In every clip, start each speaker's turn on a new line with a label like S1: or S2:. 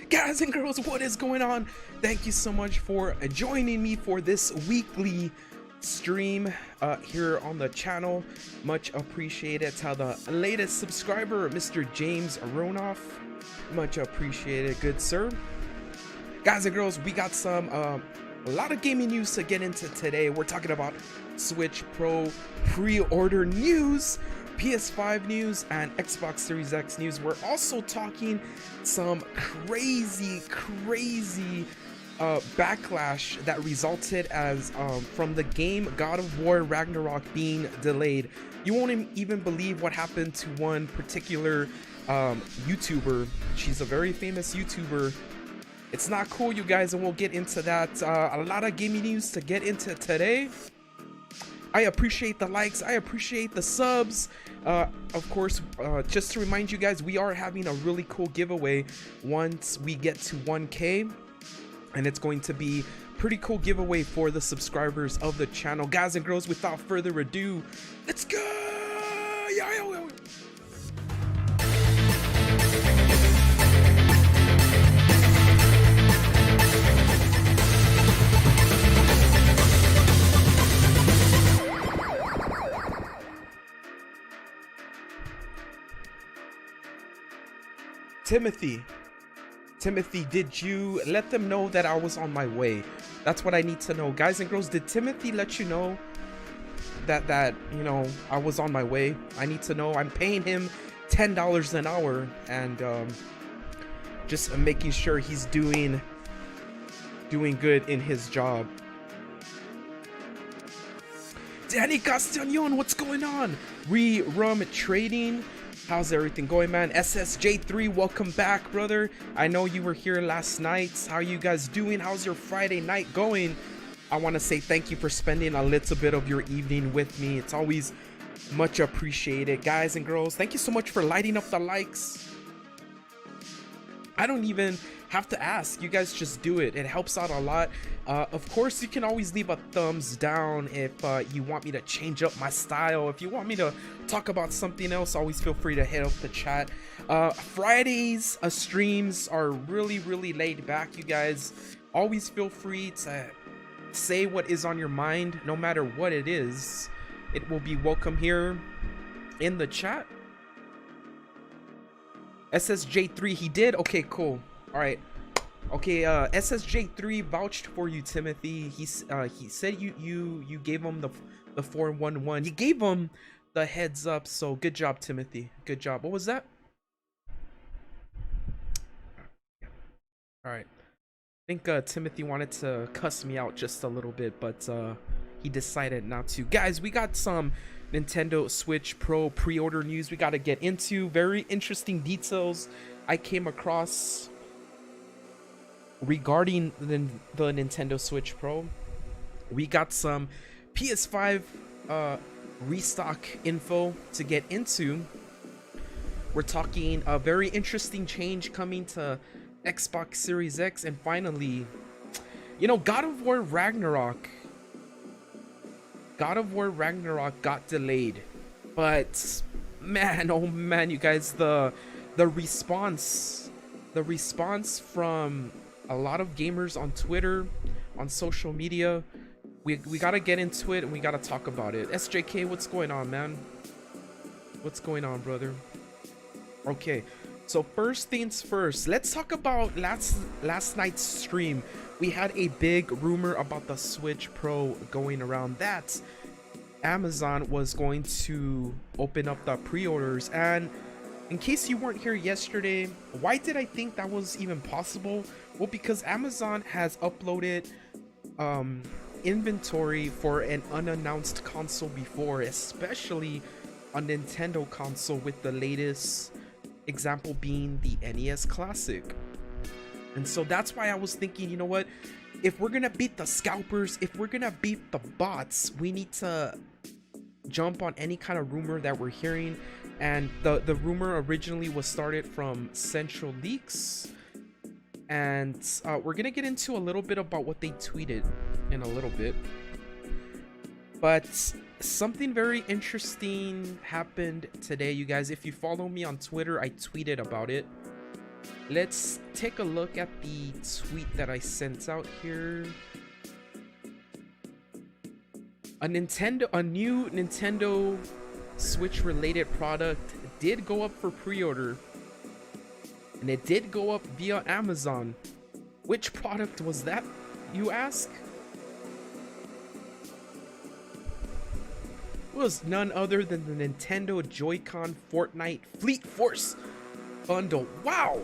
S1: Guys and girls, what is going on? Thank you so much for joining me for this weekly stream here on the channel. Much appreciated. To the latest subscriber, Mr. James Aronoff, much appreciated, good sir. Guys and girls, we got some a lot of gaming news to get into today. We're talking about Switch Pro pre-order news, PS5 news, and Xbox Series X news. We're also talking some crazy backlash that resulted as from the game God of War Ragnarok being delayed. You won't even believe what happened to one particular YouTuber. She's a very famous YouTuber. It's not cool, you guys, and we'll get into that. A lot of gaming news to get into today. I appreciate the likes, I appreciate the subs. Of course, just to remind you guys, we are having a really cool giveaway once we get to 1K, and it's going to be pretty cool giveaway for the subscribers of the channel. Guys and girls, without further ado, let's go! Timothy, did you let them know that I was on my way? That's what I need to know. Guys and girls, did Timothy let you know that you know, I was on my way? I need to know. I'm paying him $10 an hour, and just making sure he's doing good in his job. Danny Castellon, what's going on? Rum Trading, how's everything going, man? SSJ3, welcome back, brother. I know you were here last night. How are you guys doing? How's your Friday night going? I want to say thank you for spending a little bit of your evening with me. It's always much appreciated. Guys and girls, thank you so much for lighting up the likes. I don't even have to ask, you guys just do it. It helps out a lot. Of course, you can always leave a thumbs down if you want me to change up my style. If you want me to talk about something else, always feel free to hit up the chat. Fridays streams are really laid back, you guys. Always feel free to say what is on your mind, no matter what it is. It will be welcome here in the chat. SSJ3, he did? Okay, cool. All right. Okay, SSJ3 vouched for you, Timothy. He said you gave him the 411. You gave him the heads up, so good job, Timothy. Good job. What was that? All right. I think Timothy wanted to cuss me out just a little bit, but he decided not to. Guys, we got some Nintendo Switch Pro pre-order news we got to get into. Very interesting details I came across regarding the Nintendo Switch Pro. We got some PS5 restock info to get into. We're talking a very interesting change coming to Xbox Series X, and finally, you know, God of War Ragnarok got delayed, but man, oh man, you guys, the response from a lot of gamers on Twitter, on social media, we gotta get into it and we gotta talk about it. SJK, what's going on, man? What's going on, brother? Okay, so first things first, let's talk about last night's stream. We had a big rumor about the Switch Pro going around that Amazon was going to open up the pre-orders. And in case you weren't here yesterday, why did I think that was even possible? Well, because Amazon has uploaded inventory for an unannounced console before, especially a Nintendo console, with the latest example being the NES Classic. And so that's why I was thinking, you know what, if we're gonna beat the scalpers, if we're gonna beat the bots, we need to jump on any kind of rumor that we're hearing. And the rumor originally was started from Central Leaks, and we're gonna get into a little bit about what they tweeted in a little bit. But Something very interesting happened today, you guys. If you follow me on Twitter, I tweeted about it. Let's take a look at the tweet that I sent out here. A new Nintendo Switch related product did go up for pre-order, and it did go up via Amazon. Which product was that, you ask? It was none other than the Nintendo Joy-Con Fortnite Fleet Force bundle. Wow,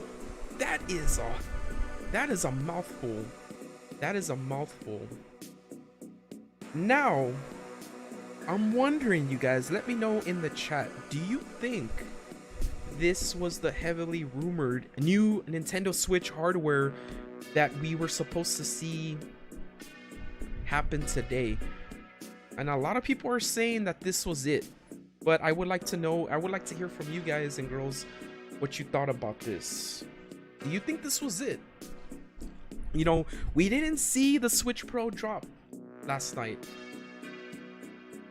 S1: that is a mouthful. That is a mouthful. Now, I'm wondering, you guys, let me know in the chat, do you think this was the heavily rumored new Nintendo Switch hardware that we were supposed to see happen today? And a lot of people are saying that this was it, but I would like to know, I would like to hear from you guys and girls what you thought about this. Do you think this was it? You know, we didn't see the Switch Pro drop last night.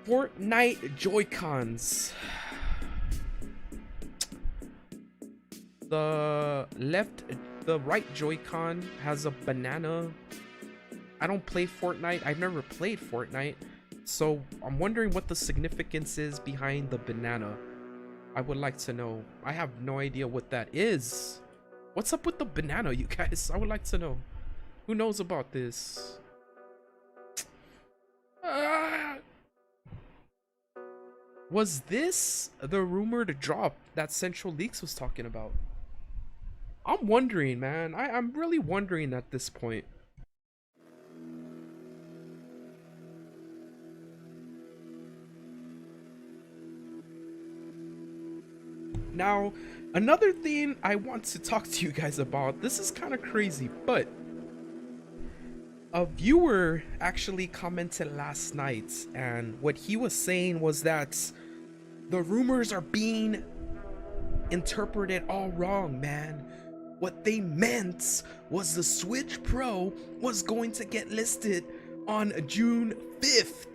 S1: Fortnite Joy-Cons. The right Joy-Con has a banana. I don't play Fortnite. I've never played Fortnite, so I'm wondering what the significance is behind the banana. I would like to know. I have no idea what that is. What's up with the banana, you guys? I would like to know. Who knows about this? Was this the rumored drop that Central Leaks was talking about? I'm wondering, man. I'm really wondering at this point. Now, another thing I want to talk to you guys about, this is kind of crazy, but a viewer actually commented last night, and what he was saying was that the rumors are being interpreted all wrong, man. What they meant was the Switch Pro was going to get listed on June 5th.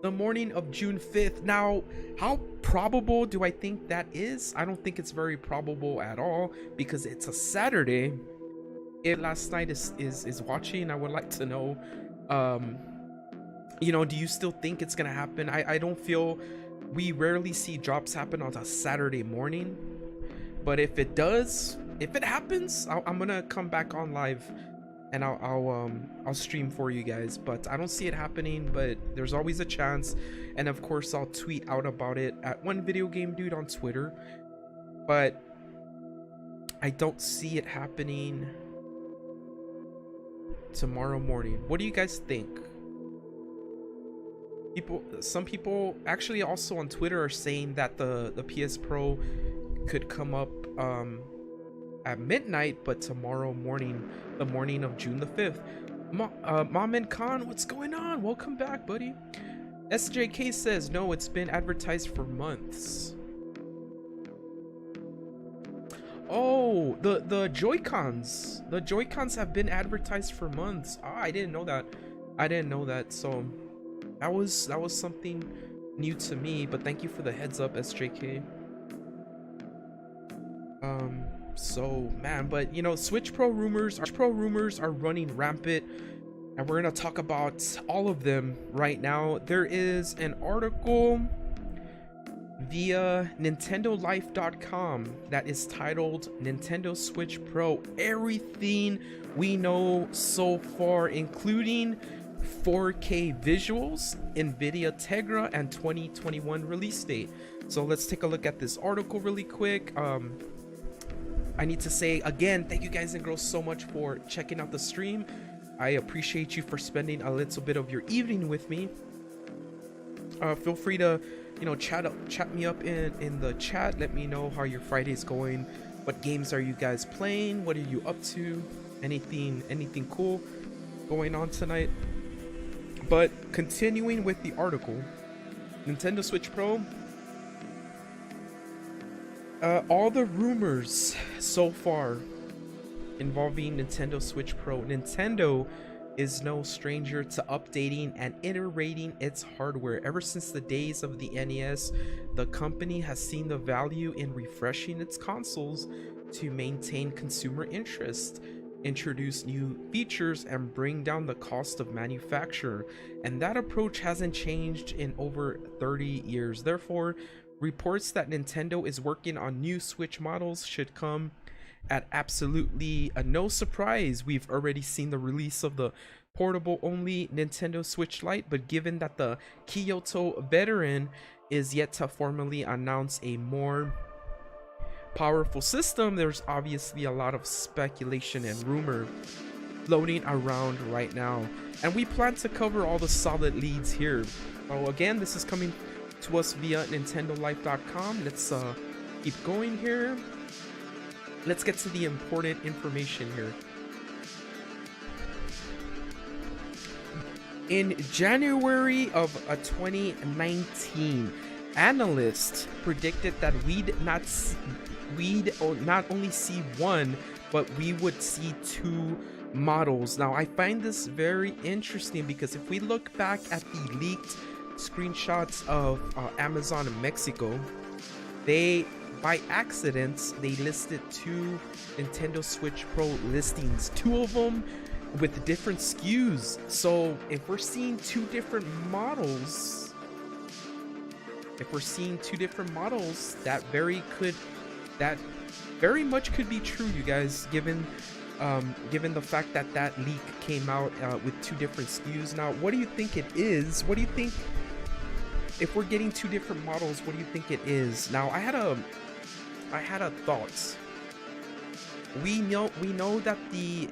S1: The morning of June 5th. Now, how probable do I think that is? I don't think it's very probable at all, because it's a Saturday. If last night is watching, I would like to know, you know, do you still think it's gonna happen? I don't feel, we rarely see drops happen on a Saturday morning, but if it does, if it happens, I'm gonna come back on live and I'll stream for you guys. But I don't see it happening, but there's always a chance, and of course I'll tweet out about it at 1VideoGameDude on Twitter, but I don't see it happening tomorrow morning. What do you guys think? Some people actually also on Twitter are saying that the PS Pro could come up at midnight, but tomorrow morning, the morning of June the 5th. Mom and Khan, what's going on? Welcome back, buddy. SJK says no, it's been advertised for months. Oh, the Joy-Cons. The Joy-Cons have been advertised for months. Ah, I didn't know that. I didn't know that. So that was something new to me, but thank you for the heads up, SJK. So man, but you know, Switch Pro rumors are running rampant, and we're gonna talk about all of them right now. There is an article via nintendolife.com that is titled Nintendo Switch Pro, everything we know so far, including 4K visuals, NVIDIA Tegra, and 2021 release date. So let's take a look at this article really quick. I need to say again, thank you guys and girls so much for checking out the stream. I appreciate you for spending a little bit of your evening with me. Feel free to, you know, chat me up in the chat. Let me know how your Friday's going. What games are you guys playing? What are you up to? Anything cool going on tonight? But continuing with the article, Nintendo Switch Pro. All the rumors so far involving Nintendo Switch Pro. Nintendo is no stranger to updating and iterating its hardware. Ever since the days of the NES, the company has seen the value in refreshing its consoles to maintain consumer interest, introduce new features, and bring down the cost of manufacture. And that approach hasn't changed in over 30 years. Therefore, reports that Nintendo is working on new Switch models should come at absolutely no surprise. We've already seen the release of the portable only Nintendo Switch Lite, but given that the Kyoto veteran is yet to formally announce a more powerful system, there's obviously a lot of speculation and rumor floating around right now, and we plan to cover all the solid leads here. So again, this is coming to us via nintendolife.com. Let's keep going here. Let's get to the important information here. In January of 2019, analysts predicted that we'd not only see one, but we would see two models. Now, I find this very interesting because if we look back at the leaked screenshots of Amazon in Mexico, by accident they listed two Nintendo Switch Pro listings, two of them with different SKUs. So if we're seeing two different models, that very much could be true, you guys, given the fact that that leak came out with two different SKUs. Now, what do you think it is? What do you think, if we're getting two different models, what do you think it is? Now, I had a thought. We know that the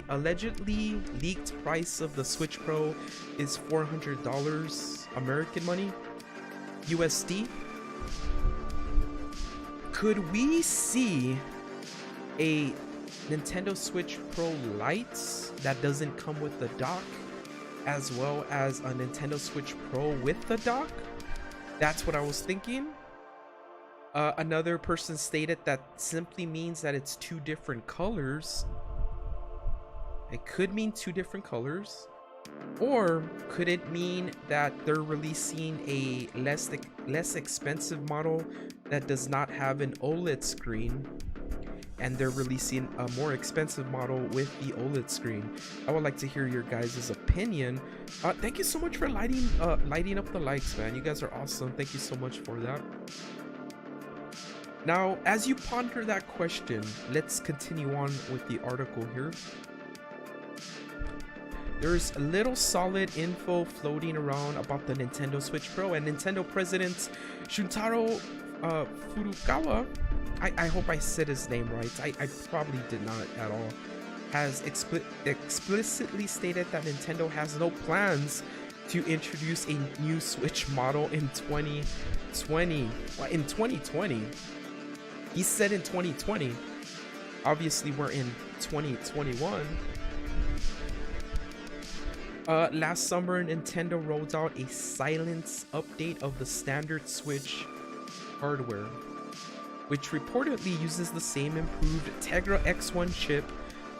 S1: allegedly leaked price of the Switch Pro is $400 American money, USD. Could we see a Nintendo Switch Pro Lite that doesn't come with the dock, as well as a Nintendo Switch Pro with the dock? That's what I was thinking. Another person stated that simply means that it's two different colors. It could mean two different colors, or could it mean that they're releasing a less expensive model that does not have an OLED screen, and they're releasing a more expensive model with the OLED screen? I would like to hear your guys' opinion. Thank you so much for lighting up the likes, man. You guys are awesome. Thank you so much for that. Now, as you ponder that question, let's continue on with the article here. There's little solid info floating around about the Nintendo Switch Pro, and Nintendo President Shuntaro Furukawa, I hope I said his name right, I probably did not at all, has explicitly stated that Nintendo has no plans to introduce a new Switch model in 2020. Well, in 2020? He said in 2020. Obviously, we're in 2021. Last summer, Nintendo rolled out a silence update of the standard Switch hardware, which reportedly uses the same improved Tegra X1 chip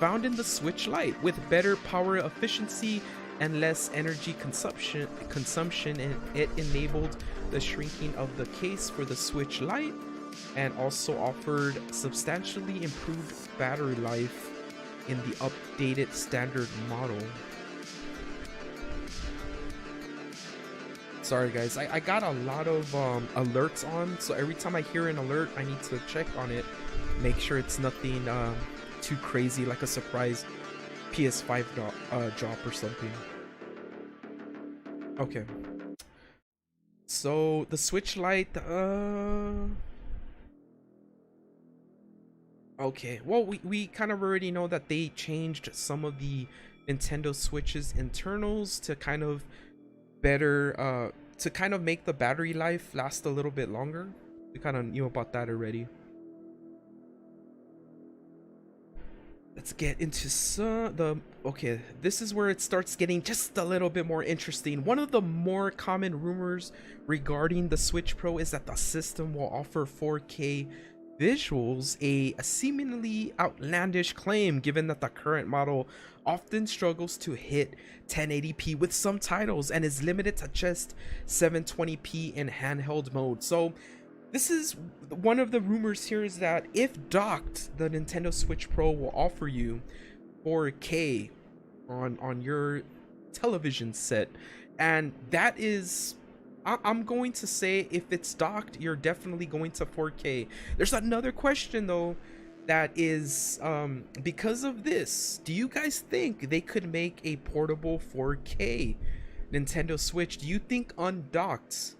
S1: found in the Switch Lite, with better power efficiency and less energy consumption, and it enabled the shrinking of the case for the Switch Lite, and also offered substantially improved battery life in the updated standard model. Sorry guys, I got a lot of alerts on, so every time I hear an alert, I need to check on it, make sure it's nothing too crazy, like a surprise Ps5 drop or something. Okay, so the Switch Lite, okay, well, we kind of already know that they changed some of the Nintendo Switch's internals to kind of better to kind of make the battery life last a little bit longer. We kind of knew about that already. Let's get into okay, this is where it starts getting just a little bit more interesting. One of the more common rumors regarding the Switch Pro is that the system will offer 4K visuals a seemingly outlandish claim, given that the current model often struggles to hit 1080p with some titles and is limited to just 720p in handheld mode. So this is one of the rumors here, is that if docked, the Nintendo Switch Pro will offer you 4K on your television set, and that is, I'm going to say, if it's docked, you're definitely going to 4K. There's another question though, that is, because of this, do you guys think they could make a portable 4K Nintendo Switch? Do you think undocked,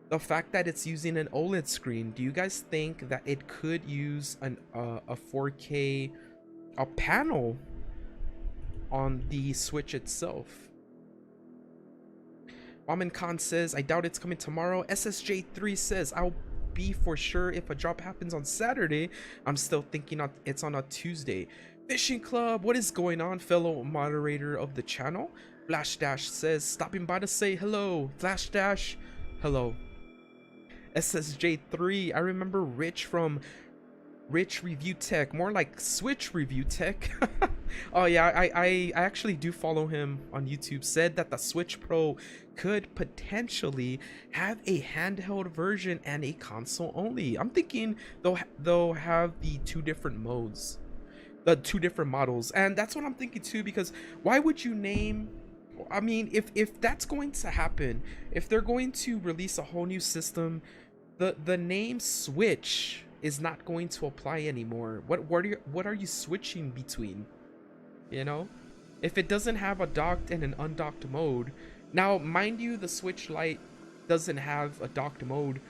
S1: the fact that it's using an OLED screen, do you guys think that it could use a 4K panel on the Switch itself? Ramen Khan says, I doubt it's coming tomorrow. SSJ3 says, I'll be for sure if a drop happens on Saturday. I'm still thinking it's on a Tuesday. Fishing Club, what is going on, fellow moderator of the channel? Flash Dash says, stopping by to say hello. Flash Dash, hello. SSJ3, I remember Rich from Rich Review Tech, more like Switch Review Tech. Oh yeah, I actually do follow him on YouTube. Said that the Switch Pro could potentially have a handheld version and a console only. I'm thinking they'll have the two different modes, the two different models, and that's what I'm thinking too. Because why would you name, I mean, if that's going to happen, if they're going to release a whole new system, the name Switch is not going to apply anymore. What are you switching between? You know, if it doesn't have a docked and an undocked mode. Now, mind you, the Switch Lite doesn't have a docked mode,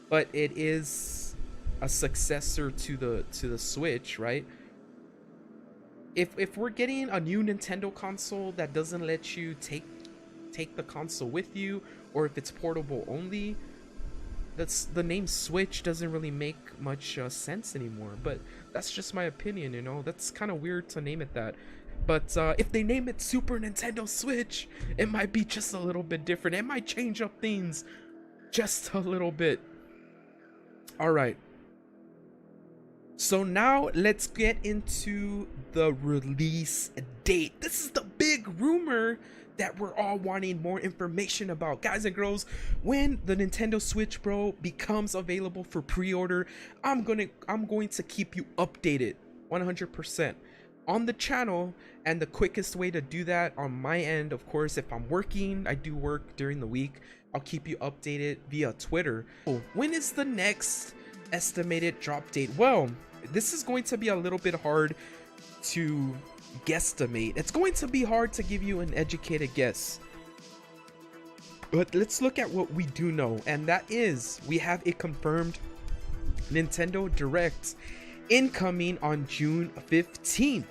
S1: but it is a successor to the Switch, right? If we're getting a new Nintendo console that doesn't let you take the console with you, or if it's portable only, that's, the name Switch doesn't really make much sense anymore. But that's just my opinion, you know. That's kind of weird to name it that. But if they name it Super Nintendo Switch, it might be just a little bit different. It might change up things just a little bit. All right. So now let's get into the release date. This is the big rumor that we're all wanting more information about. Guys and girls, when the Nintendo Switch Pro becomes available for pre-order, I'm going to keep you updated 100% on the channel. And the quickest way to do that on my end, of course, if I'm working, I do work during the week, I'll keep you updated via Twitter. When is the next estimated drop date? Well, this is going to be a little bit hard to guesstimate. It's going to be hard to give you an educated guess, but let's look at what we do know, and that is we have a confirmed Nintendo Direct incoming on June 15th.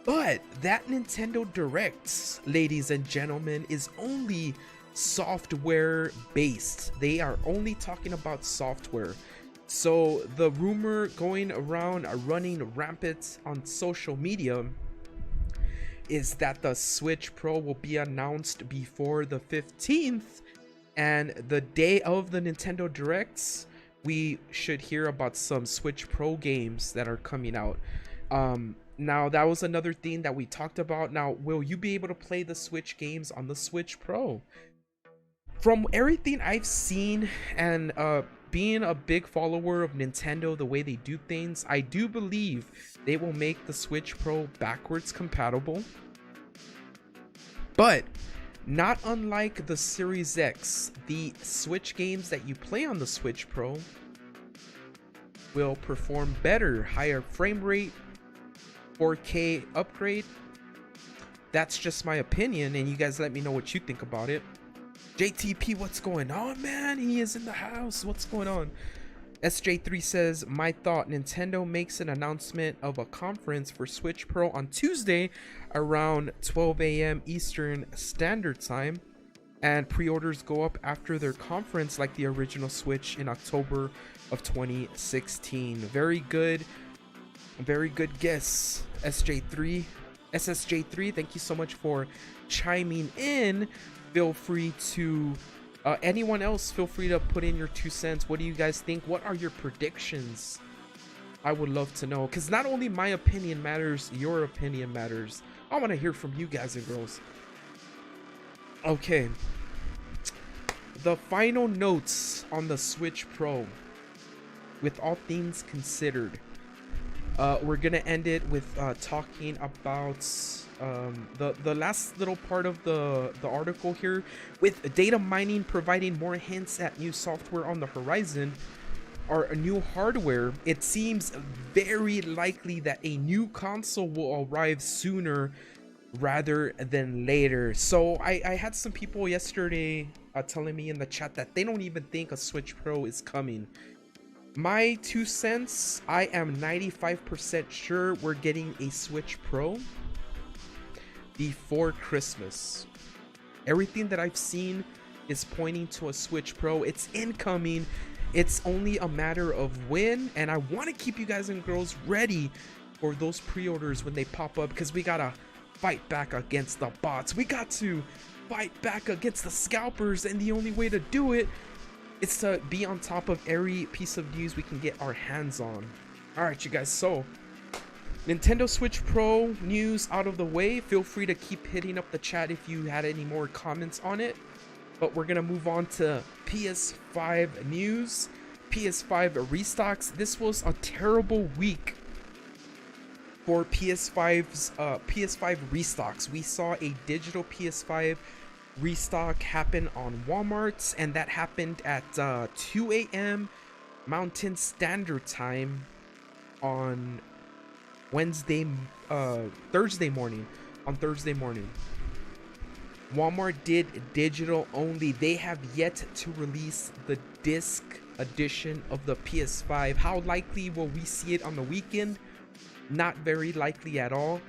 S1: But that Nintendo Direct, ladies and gentlemen, is only software based. They are only talking about software. So the rumor going around, running rampant on social media, is that the Switch Pro will be announced before the 15th, and the day of the Nintendo Directs, we should hear about some Switch Pro games that are coming out. Now, that was another thing that we talked about. Now, will you be able to play the Switch games on the Switch Pro? From everything I've seen, and being a big follower of Nintendo, the way they do things, I do believe they will make the Switch Pro backwards compatible. But not unlike the Series X, the Switch games that you play on the Switch Pro will perform better, higher frame rate, 4K upgrade. That's just my opinion, and you guys let me know what you think about it. JTP, what's going on, man? He is in the house. What's going on? SJ3 says, my thought, Nintendo makes an announcement of a conference for Switch Pro on Tuesday around 12 a.m. Eastern Standard Time, and pre-orders go up after their conference like the original Switch in October of 2016. Very good guess, SJ3. SSJ3, thank you so much for chiming in. Feel free to anyone else, feel free to put in your 2 cents. What do you guys think? What are your predictions I would love to know, because not only my opinion matters, your opinion matters. I want to hear from you guys and girls. Okay, the final notes on the Switch Pro, with all things considered. We're gonna end it with talking about the last little part of the article here, with data mining providing more hints at new software on the horizon or new hardware. It seems very likely that a new console will arrive sooner rather than later. So I had some people yesterday telling me in the chat that they don't even think a Switch Pro is coming. My 2 cents, I am 95% sure we're getting a Switch Pro before Christmas. Everything that I've seen is pointing to a Switch Pro. It's incoming. It's only a matter of when, and I want to keep you guys and girls ready for those pre-orders when they pop up, because we gotta fight back against the bots. We got to fight back against the scalpers, and the only way to do it, it's to be on top of every piece of news we can get our hands on. Alright, you guys, so Nintendo Switch Pro news out of the way. Feel free to keep hitting up the chat if you had any more comments on it. But we're gonna move on to PS5 news. PS5 restocks. This was a terrible week for PS5's PS5 restocks. We saw a digital PS5 restock happen on Walmart, and that happened at 2 a.m. Mountain Standard Time on Thursday morning. Walmart did digital only. They have yet to release the disc edition of the PS5. How likely will we see it on the weekend? Not very likely at all.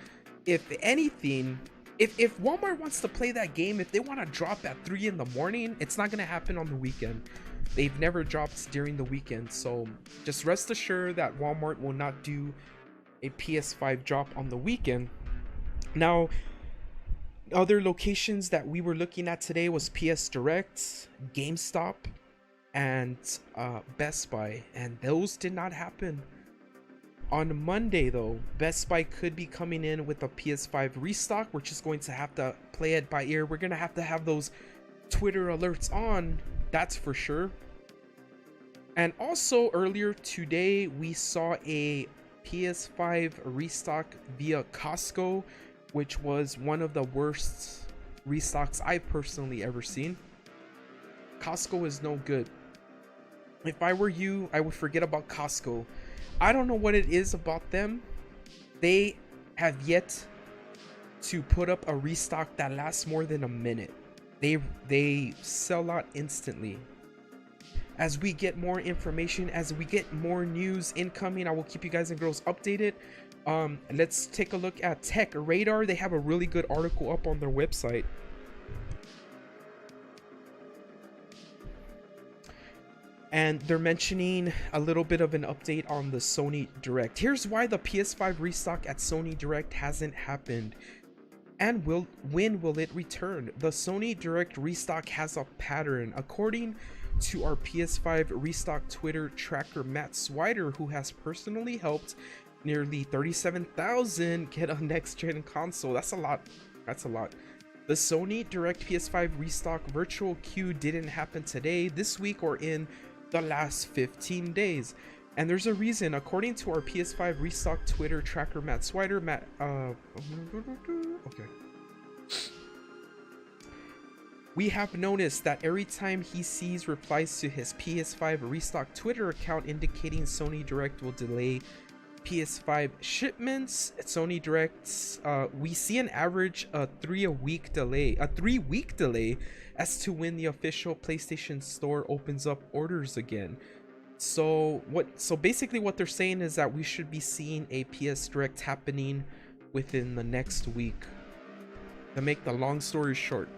S1: If anything, if Walmart wants to play that game, if they want to drop at 3 in the morning, it's not going to happen on the weekend. They've never dropped during the weekend, so just rest assured that Walmart will not do a PS5 drop on the weekend. Now, other locations that we were looking at today was PS Direct, GameStop, and Best Buy, and those did not happen. On Monday, though, Best Buy could be coming in with a PS5 restock. We're just going to have to play it by ear. We're going to have those Twitter alerts on, that's for sure. And also, earlier today, we saw a PS5 restock via Costco, which was one of the worst restocks I've personally ever seen. Costco is no good. If I were you, I would forget about Costco. I don't know what it is about them. They have yet to put up a restock that lasts more than a minute. They sell out instantly. As we get more information, as we get more news incoming, I will keep you guys and girls updated. Let's take a look at Tech Radar. They have a really good article up on their website. And they're mentioning a little bit of an update on the Sony Direct. Here's why the PS5 restock at Sony Direct hasn't happened. And when will it return? The Sony Direct restock has a pattern. According to our PS5 restock Twitter tracker Matt Swider, who has personally helped nearly 37,000 get a next-gen console. That's a lot. That's a lot. The Sony Direct PS5 restock virtual queue didn't happen today, this week, or in the last 15 days. And there's a reason. According to our PS5 restock Twitter tracker Matt Swider, okay. We have noticed that every time he sees replies to his PS5 restock Twitter account indicating Sony Direct will delay PS5 shipments, Sony Directs, we see an average 3-week delay as to when the official PlayStation Store opens up orders again. So basically what they're saying is that we should be seeing a PS Direct happening within the next week. To make the long story short,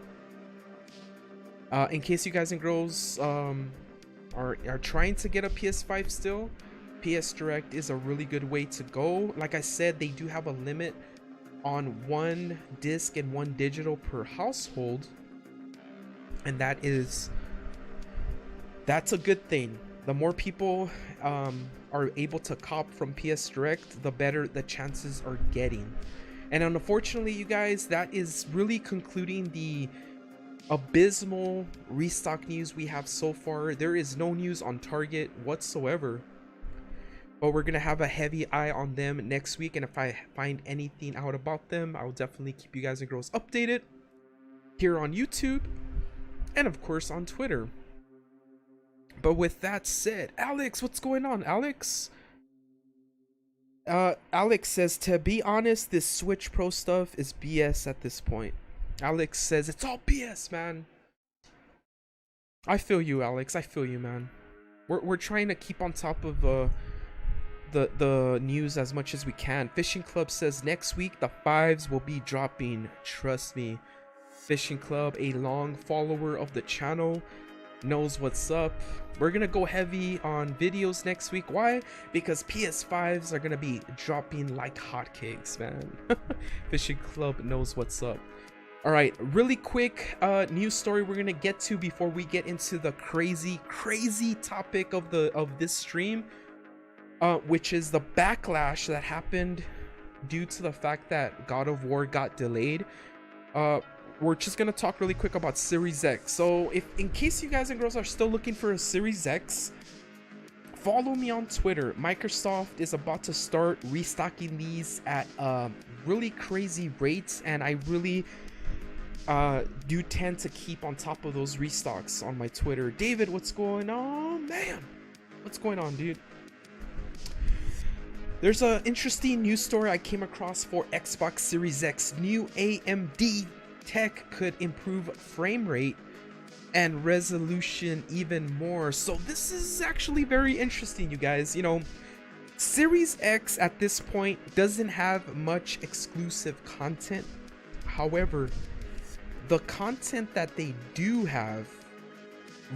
S1: in case you guys and girls are trying to get a PS5 still, PS Direct is a really good way to go. Like I said, they do have a limit on 1 disc and 1 digital per household, and that's a good thing. The more people are able to cop from PS Direct, the better the chances are getting. And unfortunately, you guys, that is really concluding the abysmal restock news we have so far. There is no news on Target whatsoever, but we're gonna have a heavy eye on them next week, and if I find anything out about them, I'll definitely keep you guys and girls updated here on YouTube and of course on Twitter. But with that said, Alex, what's going on, Alex? Alex says, to be honest, this Switch Pro stuff is BS at this point. Alex says it's all BS, man. I feel you, Alex. I feel you, man. We're trying to keep on top of the news as much as we can. Fishing Club says next week the 5s will be dropping. Trust me. Fishing Club, a long follower of the channel, knows what's up. We're gonna go heavy on videos next week. Why? Because PS5s are gonna be dropping like hotcakes, man. Fishing Club knows what's up. All right, really quick news story we're gonna get to before we get into the crazy topic of this stream, which is the backlash that happened due to the fact that God of War got delayed. We're just gonna talk really quick about Series X. So if in case you guys and girls are still looking for a Series X, follow me on Twitter. Microsoft is about to start restocking these at really crazy rates, and I really do tend to keep on top of those restocks on my Twitter. David, what's going on, man? What's going on, dude? There's an interesting news story I came across for Xbox Series X. New AMD tech could improve frame rate and resolution even more. So this is actually very interesting, you guys. You know, Series X at this point doesn't have much exclusive content. However, the content that they do have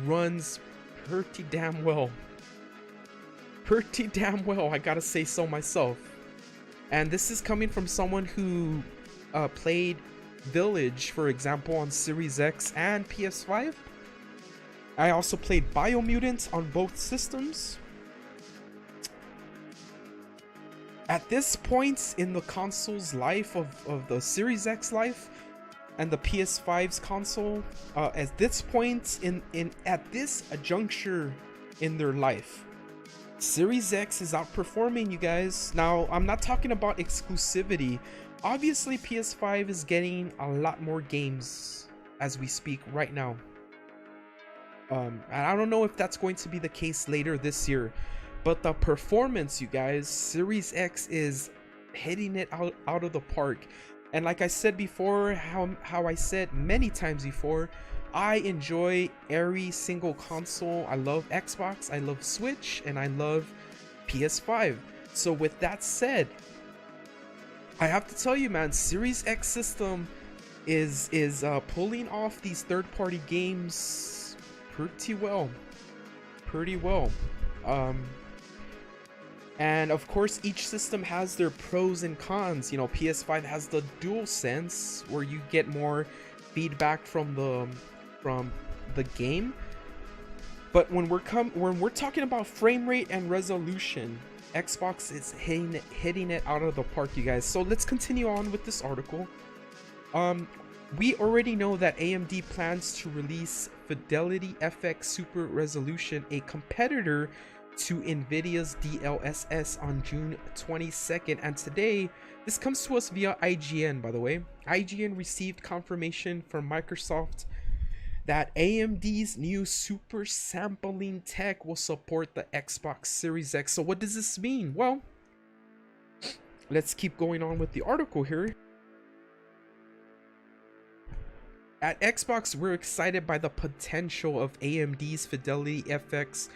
S1: runs pretty damn well. Pretty damn well, I gotta say so myself. And this is coming from someone who played Village, for example, on Series X and PS5. I also played Biomutant on both systems. At this point in the console's life of the Series X life and the PS5's console, at this point at this juncture in their life, Series X is outperforming, you guys. Now, I'm not talking about exclusivity. Obviously, PS5 is getting a lot more games as we speak right now. And I don't know if that's going to be the case later this year, but the performance, you guys, Series X is hitting it out of the park. And like I said before, how I said many times before, I enjoy every single console. I love Xbox, I love Switch, and I love PS5. So with that said, I have to tell you, man, Series X system is pulling off these third-party games pretty well. And of course, each system has their pros and cons. You know, PS5 has the DualSense, where you get more feedback from the game. But when we're talking about frame rate and resolution, Xbox is hitting it out of the park, you guys. So let's continue on with this article. We already know that AMD plans to release Fidelity FX Super Resolution, a competitor to NVIDIA's DLSS, on June 22nd. And today, this comes to us via IGN, by the way. IGN received confirmation from Microsoft that AMD's new super sampling tech will support the Xbox Series X. So what does this mean? Well, let's keep going on with the article here. At Xbox, we're excited by the potential of AMD's Fidelity FX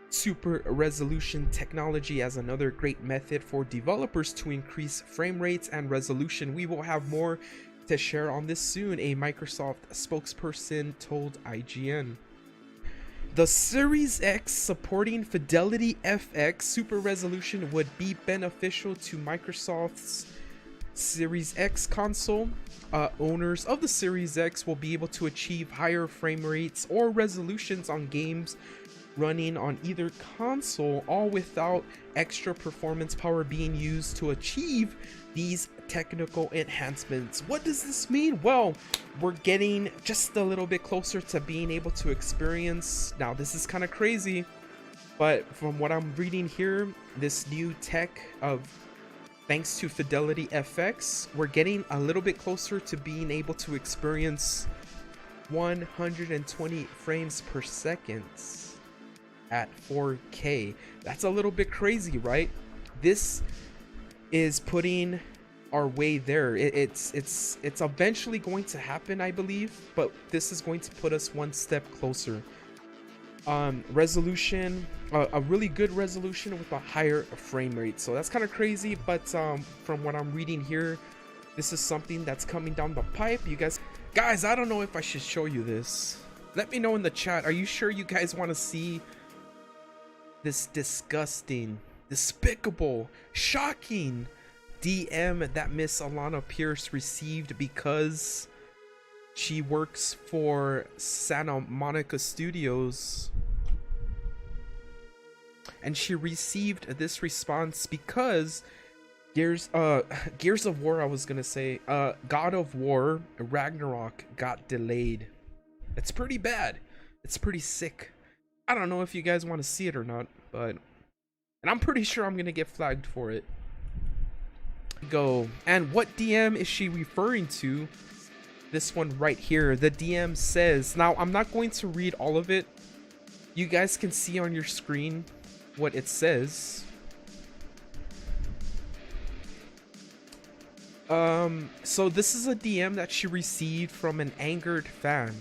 S1: Super Resolution technology as another great method for developers to increase frame rates and resolution. We will have more to share on this soon, a Microsoft spokesperson told IGN. The Series X supporting Fidelity FX Super Resolution would be beneficial to Microsoft's Series X console. Owners of the Series X will be able to achieve higher frame rates or resolutions on games running on either console, all without extra performance power being used to achieve these technical enhancements. What does this mean? Well, we're getting just a little bit closer to being able to experience, now this is kind of crazy, but from what I'm reading here, this new tech of thanks to Fidelity FX, we're getting a little bit closer to being able to experience 120 frames per second at 4K. That's a little bit crazy, right? This is putting our way there. It's eventually going to happen, I believe, but this is going to put us one step closer. Resolution, a really good resolution with a higher frame rate, so that's kind of crazy, but from what I'm reading here, this is something that's coming down the pipe. You guys, I don't know if I should show you this. Let me know in the chat. Are you sure you guys want to see this disgusting, despicable, shocking DM that Miss Alana Pierce received because she works for Santa Monica Studios? And she received this response because Gears of War, I was gonna say, God of War Ragnarok got delayed. It's pretty bad. It's pretty sick. I don't know if you guys want to see it or not, but, and I'm pretty sure I'm gonna get flagged for it. Go. And what DM is she referring to? This one right here. The DM says, now I'm not going to read all of it. You guys can see on your screen what it says. So this is a DM that she received from an angered fan.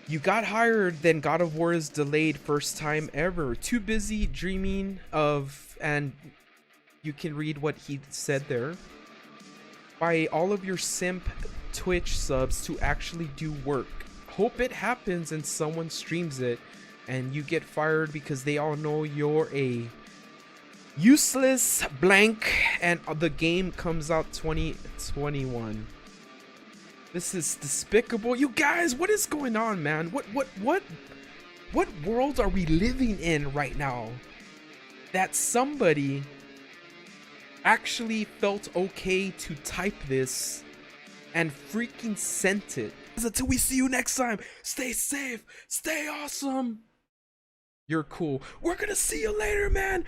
S1: You got hired, then God of War is delayed, first time ever. Too busy dreaming of, and you can read what he said there. By all of your simp Twitch subs to actually do work. Hope it happens and someone streams it and you get fired because they all know you're a useless blank and the game comes out 2021. This is despicable. You guys, what is going on, man? What world are we living in right now that somebody actually felt okay to type this and freaking sent it? Until we see you next time, stay safe, stay awesome. You're cool. We're gonna see you later, man.